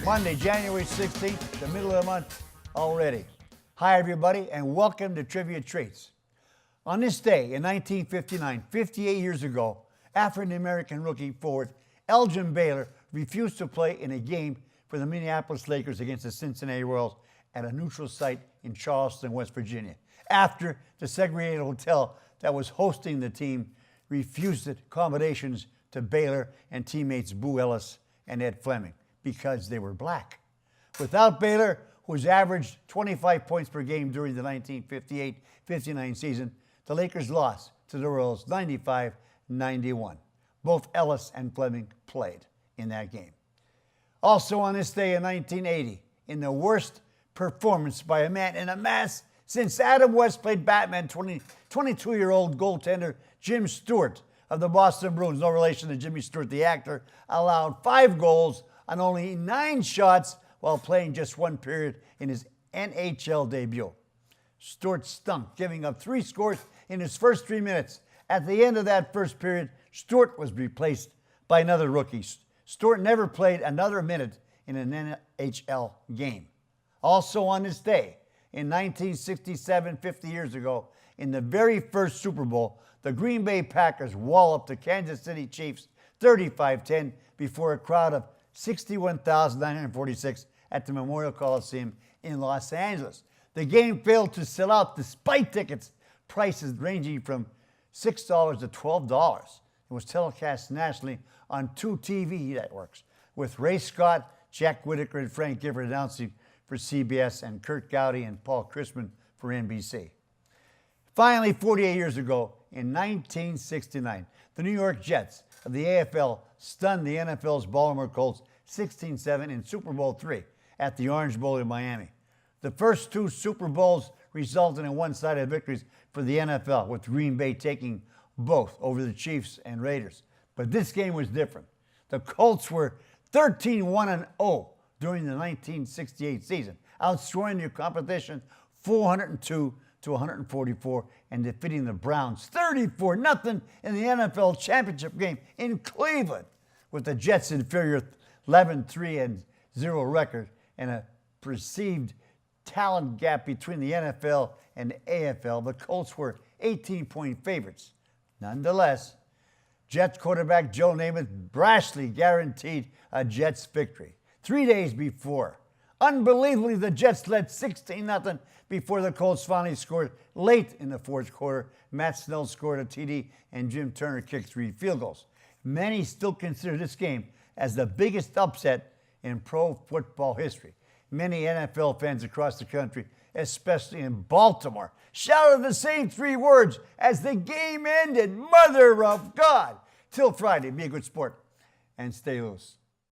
Monday, January 16th, the middle of the month already. Hi, everybody, and welcome to Trivia Treats. On this day in 1959, 58 years ago, African-American rookie forward Elgin Baylor refused to play in a game for the Minneapolis Lakers against the Cincinnati Royals at a neutral site in Charleston, West Virginia, after the segregated hotel that was hosting the team refused accommodations to Baylor and teammates Boo Ellis and Ed Fleming because they were black. Without Baylor, who's averaged 25 points per game during the 1958-59 season, the Lakers lost to the Royals 95-91. Both Ellis and Fleming played in that game. Also on this day in 1980, in the worst performance by a man in a mask since Adam West played Batman, 22-year-old goaltender Jim Stewart of the Boston Bruins, no relation to Jimmy Stewart the actor, allowed 5 goals on only 9 shots while playing just 1 period in his NHL debut. Stewart stunk, giving up 3 scores in his first 3 minutes. At the end of that first period, Stewart was replaced by another rookie. Stewart never played another minute in an NHL game. Also on this day, in 1967, 50 years ago, in the very first Super Bowl, the Green Bay Packers walloped the Kansas City Chiefs 35-10 before a crowd of 61,946 at the Memorial Coliseum in Los Angeles. The game failed to sell out despite tickets prices ranging from $6 to $12. It was telecast nationally on 2 TV networks, with Ray Scott, Jack Whitaker, and Frank Gifford announcing for CBS and Kurt Gowdy and Paul Chrisman for NBC. Finally, 48 years ago, in 1969, the New York Jets of the AFL stunned the NFL's Baltimore Colts 16-7 in Super Bowl III at the Orange Bowl in Miami. The first 2 Super Bowls resulted in one-sided victories for the NFL, with Green Bay taking both over the Chiefs and Raiders. But this game was different. The Colts were 13-1-0 during the 1968 season, outscoring their competition 402-144 and defeating the Browns 34-0 in the NFL championship game in Cleveland, with the Jets' inferior 11-3-0 record and a perceived talent gap between the NFL and the AFL. The Colts were 18-point favorites. Nonetheless, Jets quarterback Joe Namath brashly guaranteed a Jets victory 3 days before. Unbelievably, the Jets led 16-0 before the Colts finally scored late in the fourth quarter. Matt Snell scored a TD and Jim Turner kicked 3 field goals. Many still consider this game as the biggest upset in pro football history. Many NFL fans across the country, especially in Baltimore, shouted the same 3 words as the game ended: Mother of God. Till Friday, be a good sport and stay loose.